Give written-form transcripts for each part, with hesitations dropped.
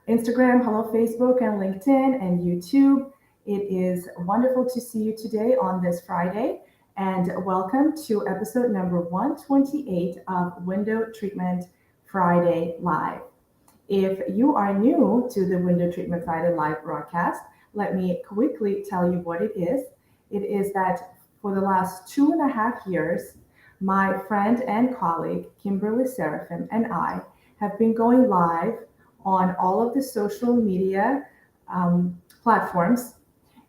Instagram, hello Facebook, and LinkedIn and YouTube. It is wonderful to see you today on this Friday, and welcome to episode number 128 of Window Treatment Friday Live. If you are new to the Window Treatment Friday Live broadcast, let me quickly tell you what it is. It is that for the last 2.5 years, my friend and colleague, Kimberly Seraphim, and I have been going live on all of the social media platforms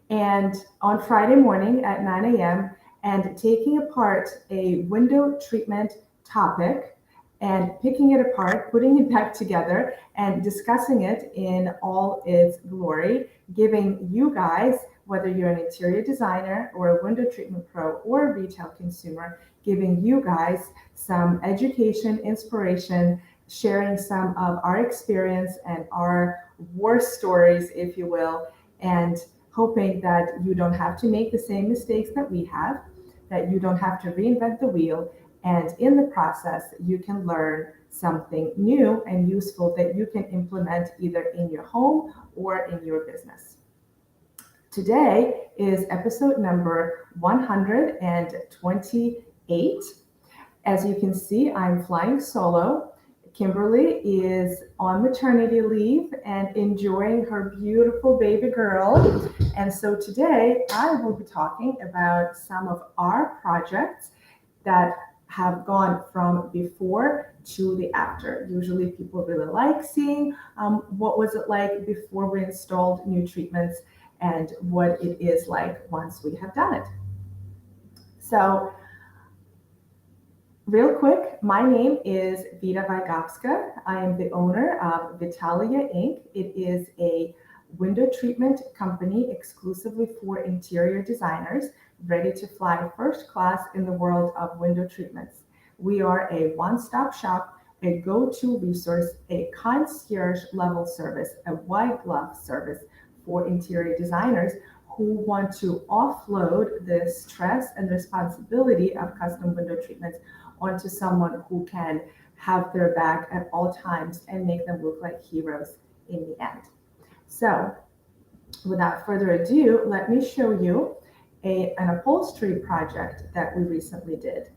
and on Friday morning at 9 a.m. and taking apart a window treatment topic and picking it apart, putting it back together, and discussing it in all its glory, giving you guys, whether you're an interior designer or a window treatment pro or a retail consumer, giving you guys some education, inspiration, sharing some of our experience and our war stories, if you will, and hoping that you don't have to make the same mistakes that we have, that you don't have to reinvent the wheel, and in the process, you can learn something new and useful that you can implement either in your home or in your business. Today is episode number 128. As you can see, I'm flying solo. Kimberly is on maternity leave and enjoying her beautiful baby girl. And so today I will be talking about some of our projects that have gone from before to the after. Usually people really like seeing what was it like before we installed new treatments and what it is like once we have done it. So real quick, my name is Vida Vygovska. I am the owner of Vitalia Inc. It is a window treatment company exclusively for interior designers, ready to fly first class in the world of window treatments. We are a one-stop shop, a go-to resource, a concierge level service, a white glove service for interior designers who want to offload the stress and responsibility of custom window treatments onto someone who can have their back at all times and make them look like heroes in the end. So without further ado, let me show you an upholstery project that we recently did.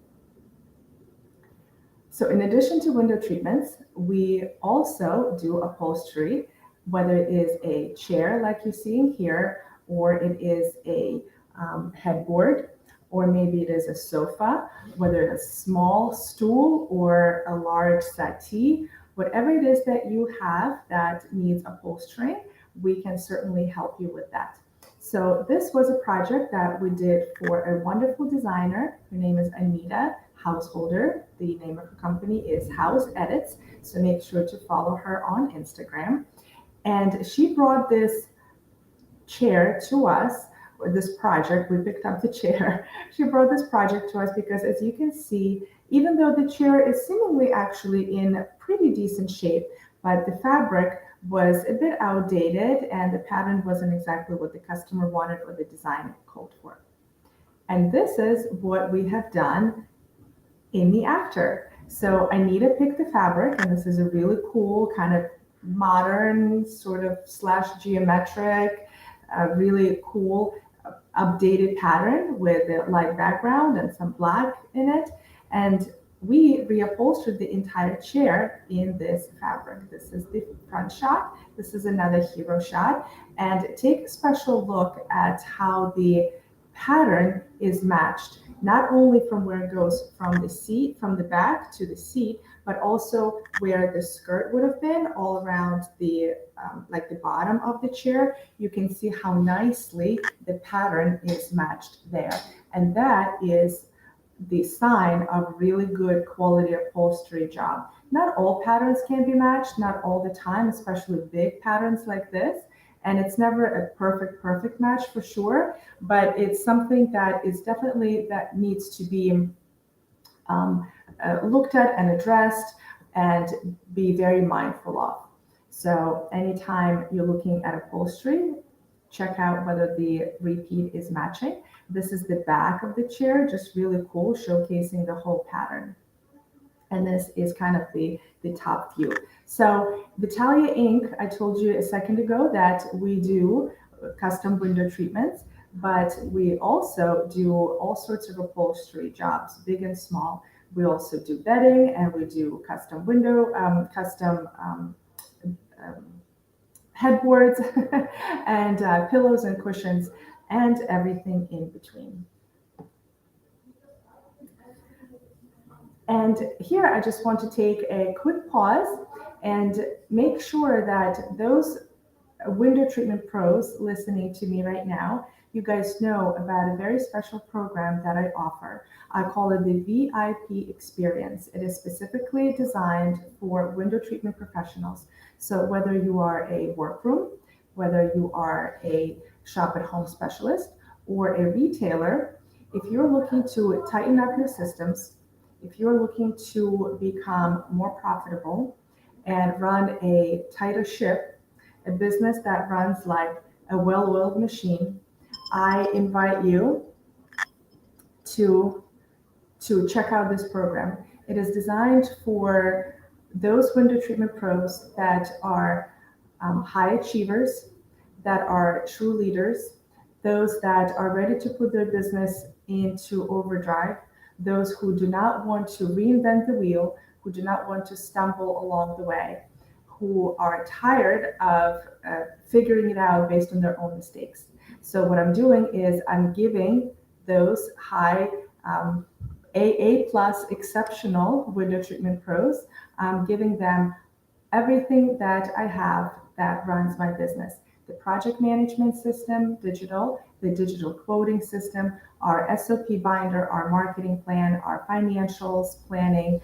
So in addition to window treatments, we also do upholstery, whether it is a chair like you're seeing here, or it is a headboard, or maybe it is a sofa, whether it's a small stool or a large settee, whatever it is that you have that needs upholstering, we can certainly help you with that. So this was a project that we did for a wonderful designer. Her name is Anita Householder. The name of her company is House Edits. So make sure to follow her on Instagram. And she brought this chair to us, or this project. We picked up the chair. She brought this project to us because, as you can see, even though the chair is seemingly actually in pretty decent shape, but the fabric was a bit outdated and the pattern wasn't exactly what the customer wanted or the design called for. And this is what we have done in the after. So Anita picked the fabric, and this is a really cool kind of modern sort of / geometric, really cool updated pattern with a light background and some black in it. And we reupholstered the entire chair in this fabric. This is the front shot. This is another hero shot. And take a special look at how the pattern is matched, not only from where it goes from the seat, from the back to the seat, but also where the skirt would have been all around the like the bottom of the chair. You can see how nicely the pattern is matched there. And that is the sign of really good quality upholstery job. Not all patterns can be matched, not all the time, especially big patterns like this. And it's never a perfect match for sure, but it's something that is definitely that needs to be looked at and addressed and be very mindful of. So anytime you're looking at upholstery, check out whether the repeat is matching. This is the back of the chair, just really cool, showcasing the whole pattern. And this is kind of the top view. So Vitalia Inc., I told you a second ago that we do custom window treatments, but we also do all sorts of upholstery jobs, big and small. We also do bedding, and we do custom headboards and pillows and cushions and everything in between. And here I just want to take a quick pause and make sure that those window treatment pros listening to me right now, you guys know about a very special program that I offer. I call it the VIP experience. It is specifically designed for window treatment professionals. So whether you are a workroom, whether you are a shop at home specialist or a retailer, if you're looking to tighten up your systems, if you're looking to become more profitable and run a tighter ship, a business that runs like a well-oiled machine, I invite you to check out this program. It is designed for those window treatment pros that are high achievers, that are true leaders, those that are ready to put their business into overdrive, those who do not want to reinvent the wheel, who do not want to stumble along the way, who are tired of figuring it out based on their own mistakes. So what I'm doing is I'm giving those high AA plus exceptional window treatment pros, I'm giving them everything that I have that runs my business. The project management system, digital, the digital quoting system, our SOP binder, our marketing plan, our financials, planning,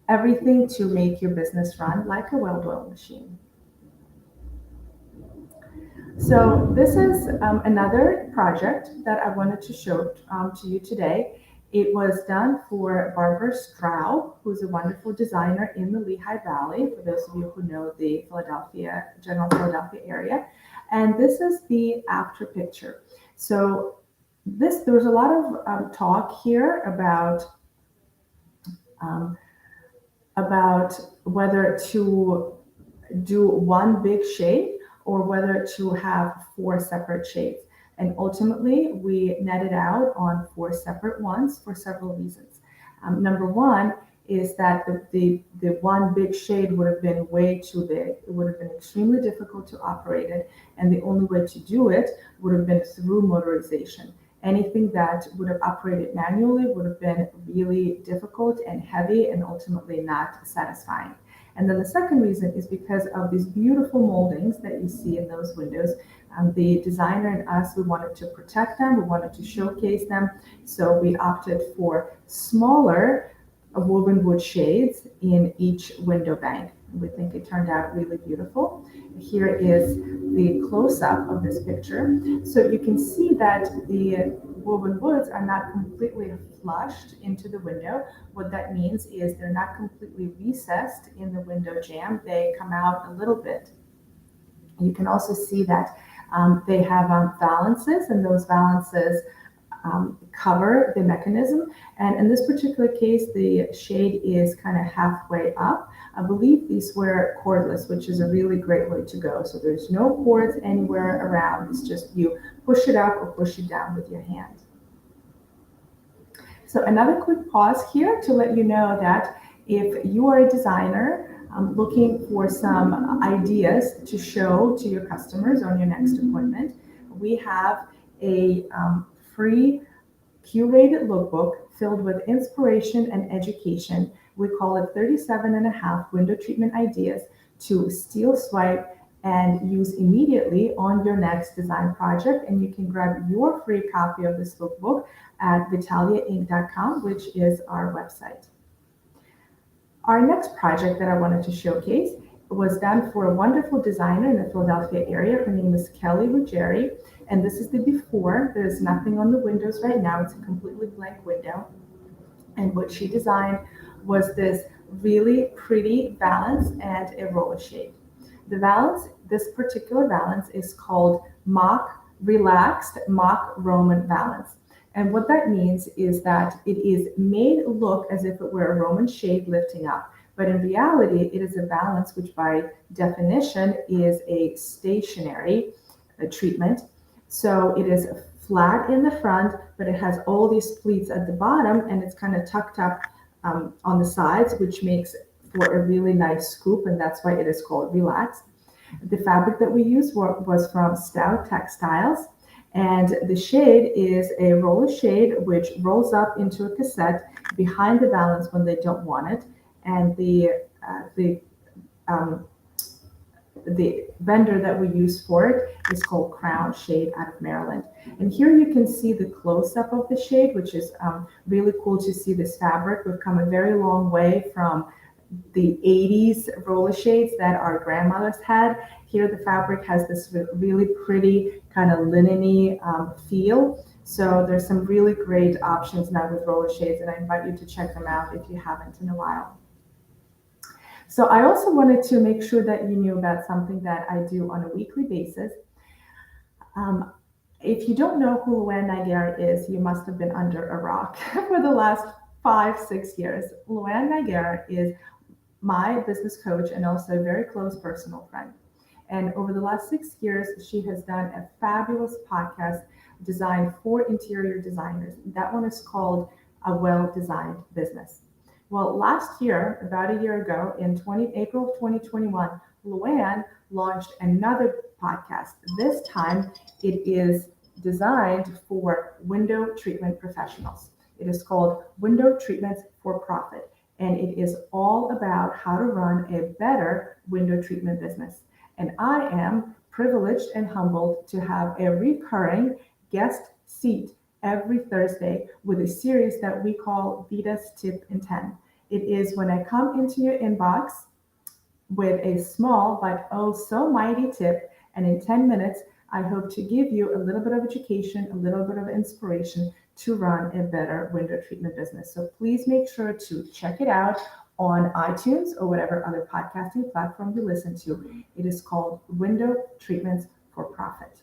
everything to make your business run like a well-oiled machine. So this is another project that I wanted to show to you today. It was done for Barbara Straub, who's a wonderful designer in the Lehigh Valley, for those of you who know the general Philadelphia area. And this is the after picture. So there was a lot of talk here about whether to do one big shade or whether to have 4 separate shades. And ultimately, we netted out on 4 separate ones for several reasons. Number one is that the one big shade would have been way too big. It would have been extremely difficult to operate it, and the only way to do it would have been through motorization. Anything that would have operated manually would have been really difficult and heavy and ultimately not satisfying. And then the second reason is because of these beautiful moldings that you see in those windows. The designer and us, we wanted to protect them, we wanted to showcase them, so we opted for smaller woven wood shades in each window bank. We think it turned out really beautiful. Here is the close-up of this picture. So you can see that the woven woods are not completely flushed into the window. What that means is they're not completely recessed in the window jamb. They come out a little bit. You can also see that they have valances, and those valances cover the mechanism. And in this particular case, the shade is kind of halfway up. I believe these were cordless, which is a really great way to go. So there's no cords anywhere around. It's just you push it up or push it down with your hand. So another quick pause here to let you know that if you are a designer looking for some ideas to show to your customers on your next appointment, we have a free curated lookbook filled with inspiration and education. We call it 37.5 window treatment ideas to steal, swipe, and use immediately on your next design project. And you can grab your free copy of this lookbook at vitaliainc.com, which is our website. Our next project that I wanted to showcase was done for a wonderful designer in the Philadelphia area. Her name is Kelly Ruggieri, and this is the before. There's nothing on the windows right now. It's a completely blank window. And what she designed was this really pretty valance and a roller shade. The valance, this particular valance is called Mock Relaxed Mock Roman Valance. And what that means is that it is made look as if it were a Roman shade lifting up. But in reality, it is a valance, which by definition is a stationary treatment. So it is flat in the front, but it has all these pleats at the bottom, and it's kind of tucked up on the sides, which makes for a really nice scoop, and that's why it is called Relax. The fabric that we used was from Stout Textiles, and the shade is a roller shade which rolls up into a cassette behind the valance when they don't want it, and um, the vendor that we use for it is called Crown Shade out of Maryland. And here you can see the close-up of the shade, which is really cool to see this fabric. We've come a very long way from the 80s roller shades that our grandmothers had. Here the fabric has this really pretty kind of linen-y feel. So there's some really great options now with roller shades, and I invite you to check them out if you haven't in a while. So I also wanted to make sure that you knew about something that I do on a weekly basis. Um, if you don't know who Luann Niger is, you must have been under a rock for the last 5-6 years. Luann Niger is my business coach and also a very close personal friend. And over the last 6 years, she has done a fabulous podcast designed for interior designers. That one is called A Well-Designed Business. Well, last year, about a year ago, in April of 2021, Luann launched another podcast. This time, it is designed for window treatment professionals. It is called Window Treatments for Profit, and it is all about how to run a better window treatment business. And I am privileged and humbled to have a recurring guest seat every Thursday with a series that we call Vita's Tip in 10. It is when I come into your inbox with a small but oh so mighty tip, and in 10 minutes, I hope to give you a little bit of education, a little bit of inspiration to run a better window treatment business. So please make sure to check it out on iTunes or whatever other podcasting platform you listen to. It is called Window Treatments for Profit.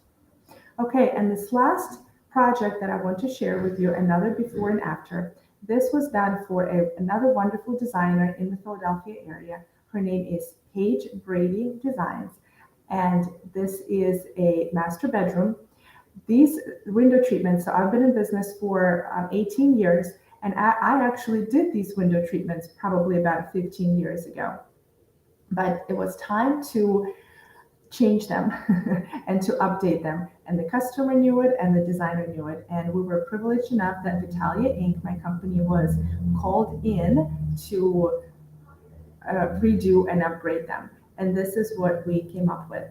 Okay, and this last project that I want to share with you, another before and after. This was done for another wonderful designer in the Philadelphia area. Her name is Paige Brady Designs, and this is a master bedroom. These window treatments, so I've been in business for 18 years, and I actually did these window treatments probably about 15 years ago. But it was time to change them and to update them. And the customer knew it and the designer knew it. And we were privileged enough that Vitalia Inc., my company, was called in to redo and upgrade them. And this is what we came up with.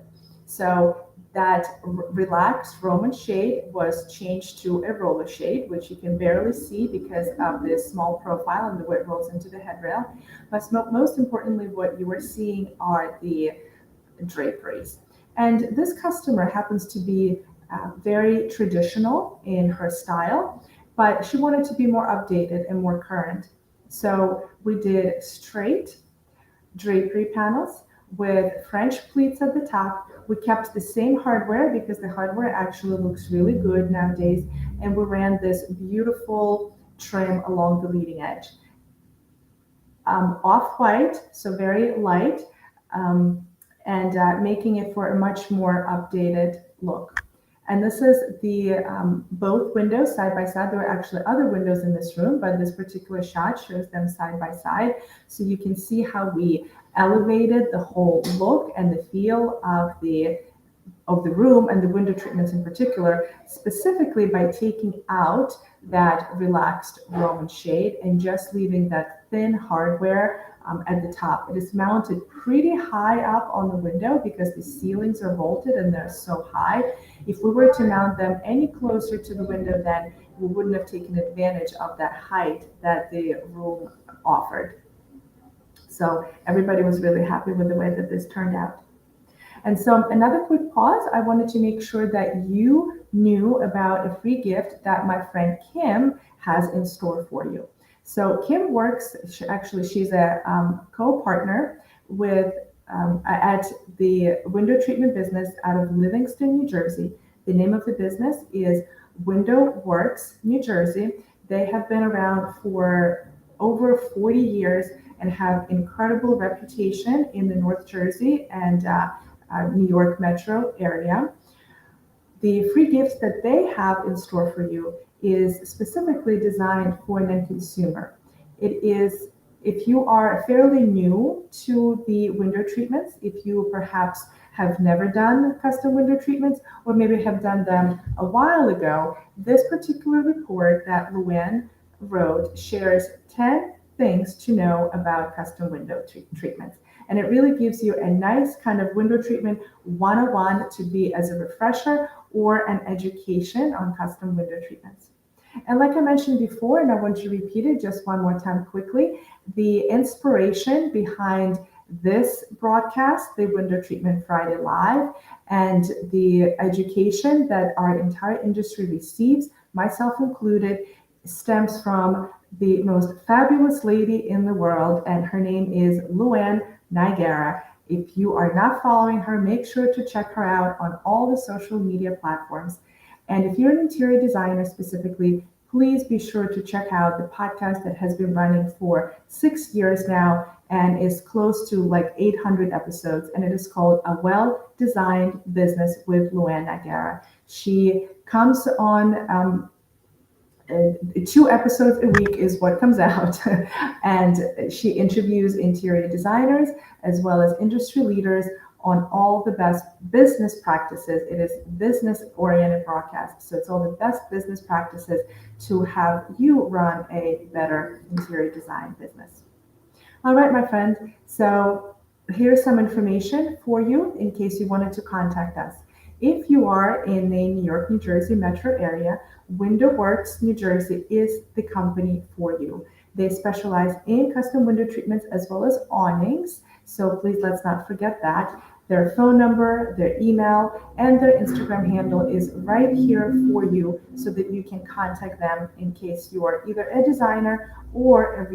So that relaxed Roman shade was changed to a roller shade, which you can barely see because of this small profile and the way it rolls into the headrail. But most importantly, what you are seeing are the draperies. And this customer happens to be very traditional in her style, but she wanted to be more updated and more current. So we did straight drapery panels with French pleats at the top. We kept the same hardware because the hardware actually looks really good nowadays. And we ran this beautiful trim along the leading edge. Off-white, so very light. And making it for a much more updated look. And this is the both windows side by side. There are actually other windows in this room, but this particular shot shows them side by side. So you can see how we elevated the whole look and the feel of the room and the window treatments in particular, specifically by taking out that relaxed Roman shade and just leaving that thin hardware at the top. It is mounted pretty high up on the window because the ceilings are vaulted and they're so high. If we were to mount them any closer to the window, then we wouldn't have taken advantage of that height that the room offered. So everybody was really happy with the way that this turned out. And so another quick pause, I wanted to make sure that you knew about a free gift that my friend Kim has in store for you. So Kim works, she's a co-partner with at the window treatment business out of Livingston, New Jersey. The name of the business is Window Works, New Jersey. They have been around for over 40 years and have incredible reputation in the North Jersey and New York metro area. The free gifts that they have in store for you is specifically designed for an end consumer. It is, if you are fairly new to the window treatments, if you perhaps have never done custom window treatments or maybe have done them a while ago, this particular report that Luann wrote shares 10 things to know about custom window treatments. And it really gives you a nice kind of window treatment 101 to be as a refresher or an education on custom window treatments. And like I mentioned before, and I want to repeat it just one more time quickly, the inspiration behind this broadcast, the Window Treatment Friday Live, and the education that our entire industry receives, myself included, stems from the most fabulous lady in the world, and her name is Luann Nigara. If you are not following her, make sure to check her out on all the social media platforms. And if you're an interior designer specifically, please be sure to check out the podcast that has been running for 6 years now and is close to like 800 episodes. And it is called A Well-Designed Business with Luann Nigara. She comes on 2 episodes a week is what comes out. And she interviews interior designers as well as industry leaders on all the best business practices. It is business-oriented broadcast. So it's all the best business practices to have you run a better interior design business. All right, my friend. So here's some information for you in case you wanted to contact us. If you are in the New York, New Jersey metro area, Window Works, New Jersey is the company for you. They specialize in custom window treatments as well as awnings. So please let's not forget that. Their phone number, their email, and their Instagram handle is right here for you so that you can contact them in case you are either a designer or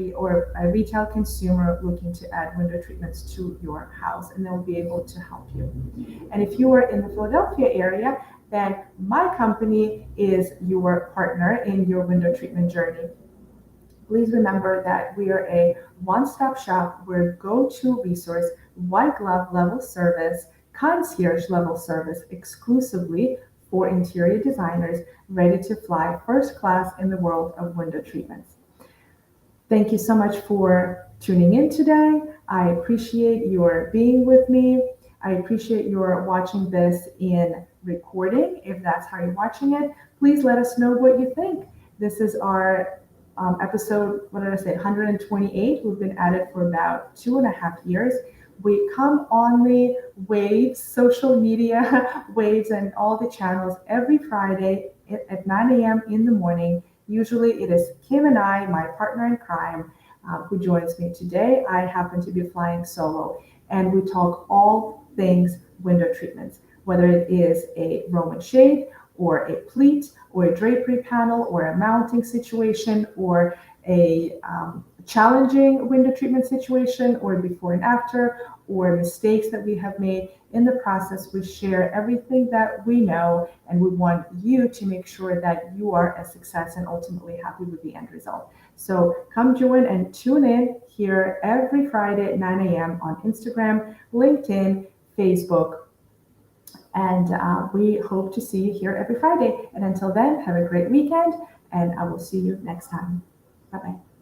a retail consumer looking to add window treatments to your house, and they'll be able to help you. And if you are in the Philadelphia area, then my company is your partner in your window treatment journey. Please remember that we are a one-stop shop. We're a go-to resource, white glove level service, concierge level service exclusively for interior designers ready to fly first class in the world of window treatments. Thank you so much for tuning in today. I appreciate your being with me. I appreciate your watching this in recording. If that's how you're watching it, please let us know what you think. This is our episode, 128. We've been at it for about 2.5 years. We come on the waves, social media waves, and all the channels every Friday at 9 a.m. in the morning. Usually it is Kim and I, my partner in crime, who joins me today. I happen to be flying solo, and we talk all things window treatments, whether it is a Roman shade or a pleat or a drapery panel or a mounting situation or a challenging window treatment situation or before and after or mistakes that we have made in the process. We share everything that we know, and we want you to make sure that you are a success and ultimately happy with the end result. So come join and tune in here every Friday at 9 a.m. on Instagram, LinkedIn, Facebook, and we hope to see you here every Friday. And until then, have a great weekend, and I will see you next time. Bye-bye.